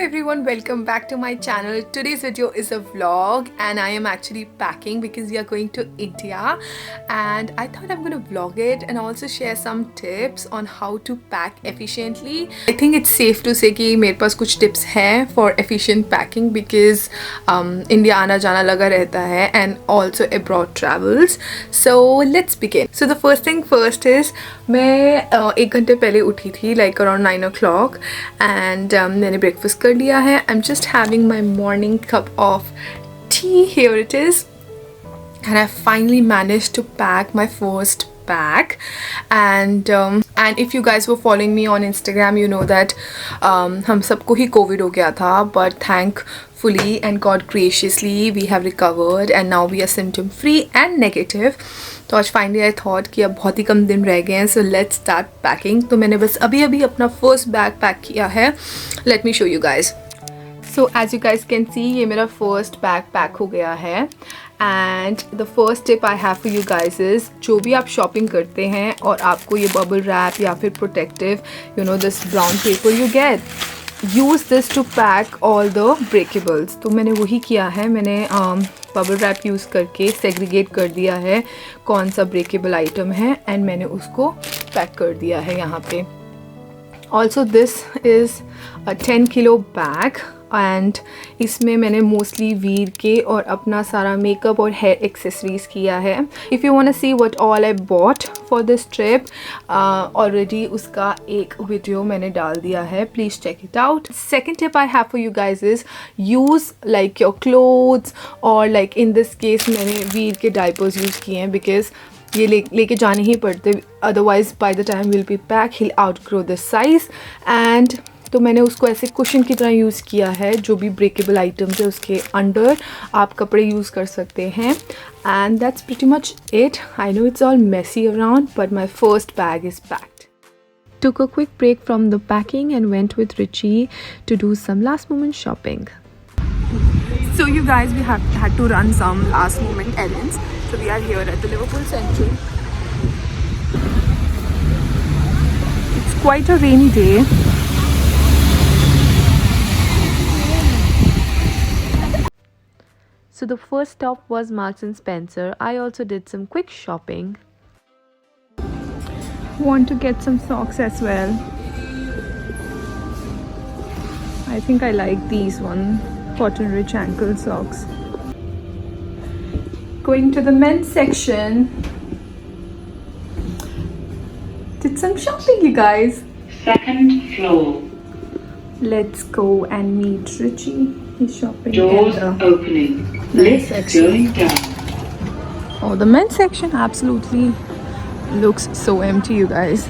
everyone, welcome back to my channel. Today's video is a vlog and I am actually packing because we are going to India, and I thought I'm gonna vlog it and also share some tips on how to pack efficiently. I think it's safe to say कि मेरे पास कुछ tips हैं for efficient packing because India आना जाना लगा रहता है and also abroad travels. So let's begin. So the first thing first is मैं 1 घंटे पहले उठी थी like around 9 o'clock and मैंने breakfast कर लिया है. I'm just having my morning cup of tea. Here it is. And I finally managed to pack my first bag. And if you guys were following me on Instagram, you know that हम सबको ही COVID हो गया था, but thankfully and God graciously we have recovered and now we are symptom free and negative. तो आज finally I thought कि अब बहुत ही कम दिन रह गए हैं, सो लेट्स स्टार्ट पैकिंग. तो मैंने बस अभी अभी अपना फर्स्ट बैग पैक किया है. Let me show you guys. So as you guys can see ये मेरा फर्स्ट बैग पैक हो गया है. And the first tip I have for you guys is, जो भी आप शॉपिंग करते हैं और आपको ये बबल रैप या फिर protective you know this brown paper you get, use this to pack all the breakables. तो मैंने वही किया है. मैंने बबल रैप यूज़ करके सेग्रीगेट कर दिया है कौन सा ब्रेकेबल आइटम है एंड मैंने उसको पैक कर दिया है यहाँ पे. Also this is a 10 kilo bag and इसमें मैंने मोस्टली वीर के और अपना सारा मेकअप और हेयर एक्सेसरीज किया है. If you want see what all I bought for this trip, already उसका एक वीडियो मैंने डाल दिया है. Please check it out. Second tip I have for you guys is use like your clothes और like in this case मैंने वीर के डायपर्स यूज़ किए हैं बिकॉज ये लेके जाने ही पड़ते, otherwise by the time will be pack hill outgrow this size. And तो मैंने उसको ऐसे कुशन की तरह यूज़ किया है. जो भी ब्रेकेबल आइटम्स है उसके अंडर आप कपड़े यूज़ कर सकते हैं. And that's pretty much it. I know it's all messy around but my first bag is packed. Took a quick break from the packing and went with Richie to do some last moment shopping. So you guys, we had to run some last moment errands. So we are here at the Liverpool Central. It's quite a rainy day. So the first stop was Marks and Spencer. I also did some quick shopping. Want to get some socks as well. I think I like these one, cotton rich ankle socks. Going to the men's section. Did some shopping, you guys. Second floor. Let's go and meet Richie. He's shopping. Doors opening. Lift going down. Oh, the men's section absolutely looks so empty, you guys.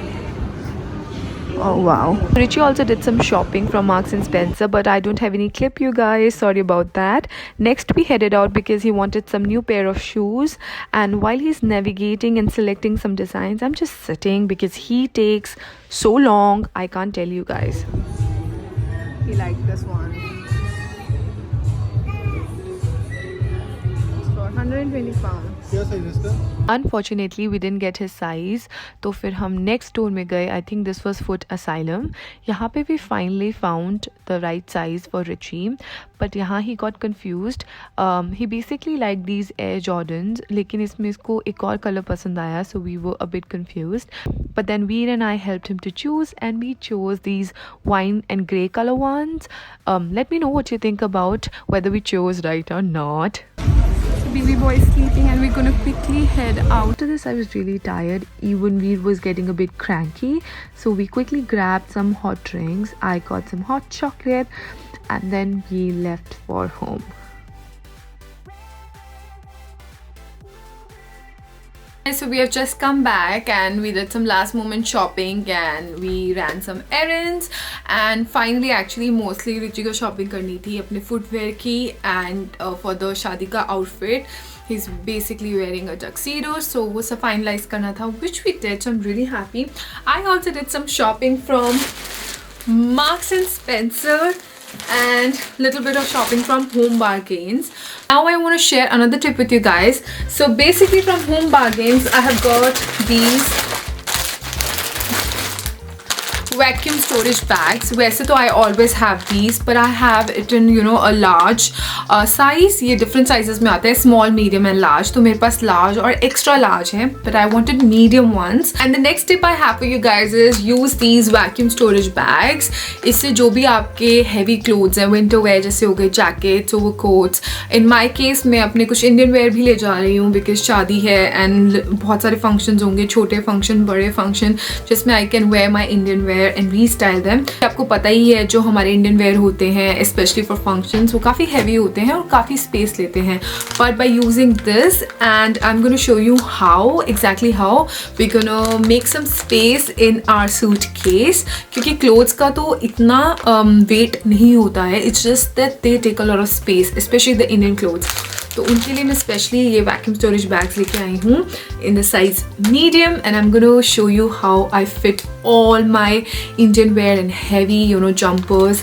Oh wow. Richie also did some shopping from Marks and Spencer, but I don't have any clip, you guys. Sorry about that. Next we headed out because he wanted some new pair of shoes, and while he's navigating and selecting some designs, I'm just sitting because he takes so long. I can't tell you guys. He liked this one. It's for 120 pounds. Unfortunately we didn't get his size, तो फिर हम next store में गए. I think this was Foot Asylum. यहाँ पे we finally found the right size for Richie, but यहाँ he got confused. He basically liked these Air Jordans, लेकिन इसमें इसको एक और color पसंद आया, so we were a bit confused. But then Veer and I helped him to choose, and we chose these wine and grey color ones. Let me know what you think about whether we chose right or not. Baby boy is sleeping and we're gonna quickly head out. After this I was really tired. Even Veer was getting a bit cranky, so we quickly grabbed some hot drinks. I got some hot chocolate and then we left for home. So we have just come back and we did some last moment shopping and we ran some errands, and finally actually mostly Richie को shopping करनी थी अपने footwear की and for the शादी का outfit. He's basically wearing a tuxedo, so वो सब finalize करना था, which we did. So I'm really happy. I also did some shopping from Marks and Spencer and little bit of shopping from Home Bargains. Now I want to share another tip with you guys. So basically from Home Bargains I have got these vacuum storage bags. वैसे तो I always have these, but I have it in a large size. ये different sizes में आता है, small, medium and large. तो मेरे पास large और extra large है, but I wanted medium ones. And the next tip I have for you guys is use these vacuum storage bags. इससे जो भी आपके heavy clothes हैं, winter wear जैसे हो गए jackets, overcoats. In my case मैं अपने कुछ Indian wear भी ले जा रही हूँ because शादी है and बहुत सारे functions होंगे, छोटे function, बड़े function, जिसमें I can wear my Indian wear and restyle them. आपको पता ही है जो हमारे Indian wear होते हैं especially for functions वो काफ़ी heavy होते हैं और काफ़ी space लेते हैं. But by using this, and I'm going to show you exactly how we're gonna make some space in our suitcase. क्योंकि clothes का तो इतना weight नहीं होता है. It's just that they take a lot of space, especially the Indian clothes. तो उनके लिए मैं स्पेशली ये वैक्यूम स्टोरेज बैग्स लेके आई हूँ in the size medium and I am gonna show you how I fit all my Indian wear and heavy jumpers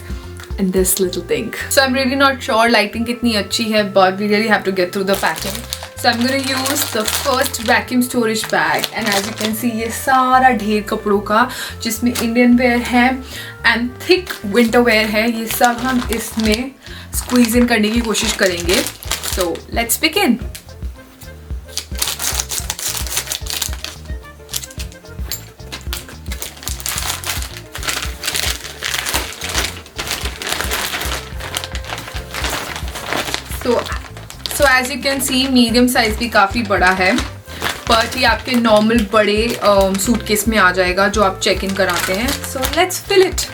in this little thing. So I'm really not sure lighting kitni अच्छी है, but we really have to get through the packing. So I'm gonna use the first vacuum storage bag and as you can see ये सारा ढेर कपड़ों का जिसमें Indian wear है and thick winter wear है, ये सब हम इसमें squeeze in करने की कोशिश करेंगे. So let's begin. So as you can see medium size भी काफ़ी बड़ा है, but ये आपके normal बड़े सूटकेस में आ जाएगा जो आप चेक इन कराते हैं. So let's fill it.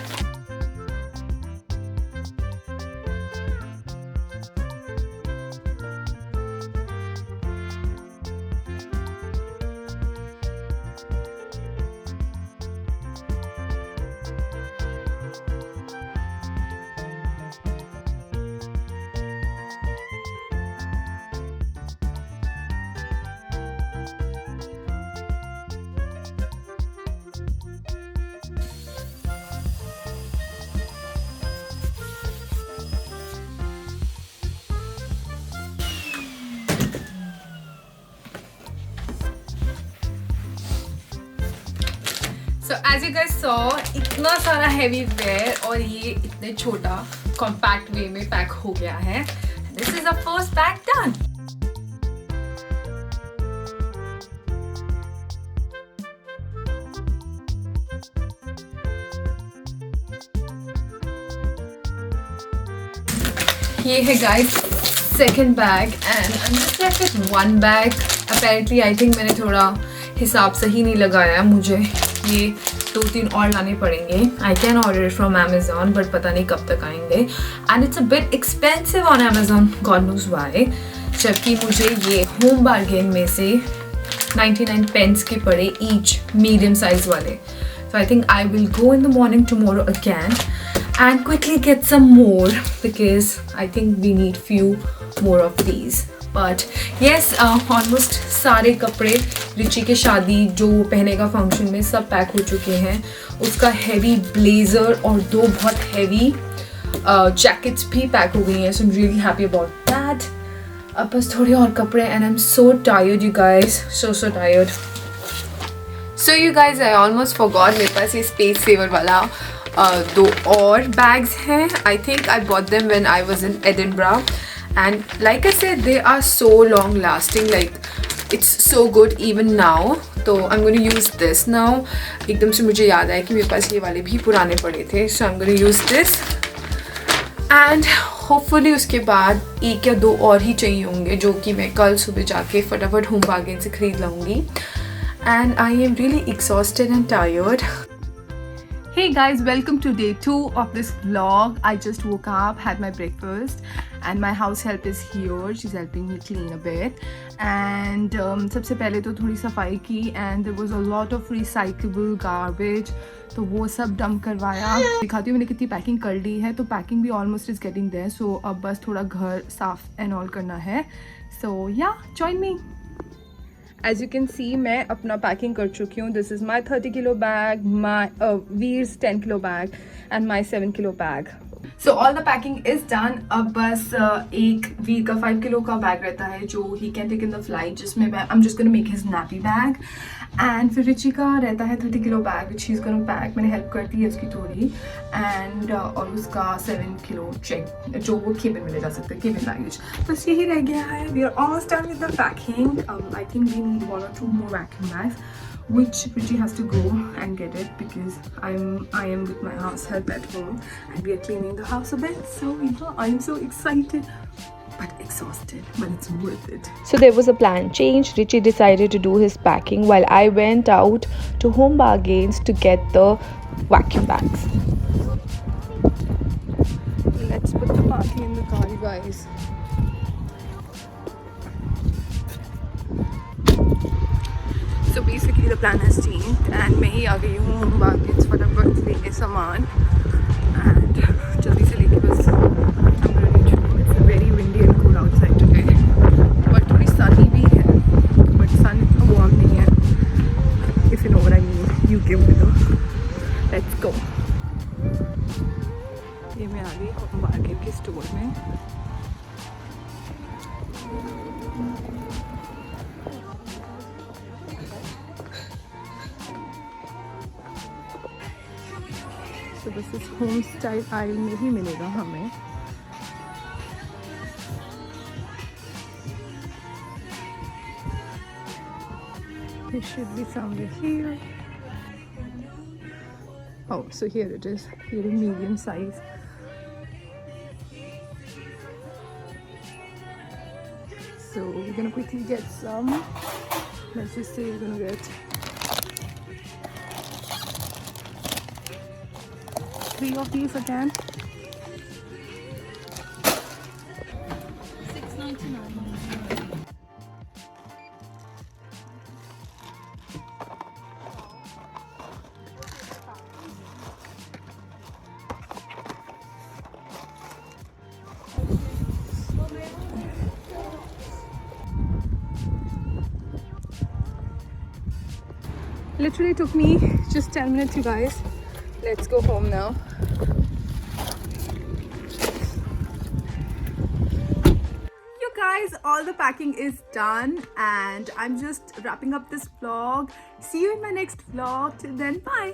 So as you guys saw, इतना सारा heavy wear और ये इतने छोटा compact way में पैक हो गया है. This is the first bag done. ये है guys second bag and I'm just left with one bag. Apparently I think मैंने थोड़ा हिसाब सही नहीं लगाया, मुझे ये 2-3 और लाने पड़ेंगे. I can order it from Amazon but पता नहीं कब तक आएंगे and it's a bit expensive on Amazon, God knows why. जबकि मुझे ये होम बार्गेन में से 99 pence के पड़े each medium size वाले. So I think I will go in the morning tomorrow again and quickly get some more because I think we need few more of these. But yes, almost सारे कपड़े Richie के शादी जो पहनेगा function में सब pack हो चुके हैं. उसका हैवी ब्लेजर और 2 बहुत हैवी जैकेट्स भी पैक हो गई हैं. So I'm really happy about that. अब बस थोड़े और कपड़े and I'm so tired you guys, so tired. So you guys, I almost forgot मेरे पास ये स्पेस सेवर वाला 2 और बैग्स हैं. I think I bought them when I was in Edinburgh. And like I said, they are so long lasting, like it's so good even now. तो I'm going to use this now. एकदम से मुझे याद आया कि मेरे पास ये वाले भी पुराने पड़े थे. So I'm going to use this. And hopefully उसके बाद 1 या 2 और ही चाहिए होंगे जो कि मैं कल सुबह जाके फटाफट होम बार्गेन से खरीद लाऊंगी. And I am really exhausted and tired. Hey guys, welcome to day 2 of this vlog. I just woke up, had my breakfast and my house help is here. She's helping me clean a bit. And सबसे पहले तो थोड़ी सफाई की and there was a lot of recyclable garbage. तो वो सब dump करवाया. दिखाती हूँ मैंने कितनी पैकिंग कर ली है. तो पैकिंग भी ऑलमोस्ट इज गेटिंग देयर. सो अब बस थोड़ा घर साफ एंड ऑल करना है. सो या join me. As you can see, मैं अपना पैकिंग कर चुकी हूँ. This is my 30 kilo bag, my Veer's 10 kilo bag and my 7 kilo bag. So all the packing is done. अब बस एक वील का 5 किलो का बैग रहता है जो he can take in the flight, जिसमें मैं I'm just gonna make his nappy bag. And फिर रिची का रहता है 30 kilo bag which he's gonna pack. मैंने हेल्प कर दी है उसकी थोड़ी. And और उसका 7 किलो चेक जो वो केबिन में ले जा सकते हैं, केबिन बैगेज. बस यही रह गया है. We are almost done with the packing. I think we need 1 or 2 more vacuum bags, which Richie has to go and get it because I am with my house help at home and we are cleaning the house a bit. So yeah, I'm so excited but exhausted, but it's worth it. So there was a plan change. Richie decided to do his packing while I went out to Home Bargains to get the vacuum bags. Let's put the party in the car, you guys. So basically the plan has changed and मैं ही आ गई हूँ Home Bargains फटाफट लेके सामान and जल्दी से लेके बस I'm gonna reach home. It's very windy and cool outside today, but थोड़ी sunny भी है, but sun इतना warm नहीं है. If you know what I mean, you give me the. Let's go. ये मैं आ गई Home Bargains के स्टोर में. So this is home style aisle में ही मिलेगा हमें. It should be somewhere here. Oh, so here it is. Here in medium size. So we're gonna quickly get some. Let's just say we're gonna get 3 of these again. $6.99. Literally took me just 10 minutes, you guys. Let's go home now. You guys, all the packing is done and I'm just wrapping up this vlog. See you in my next vlog. Till then, bye.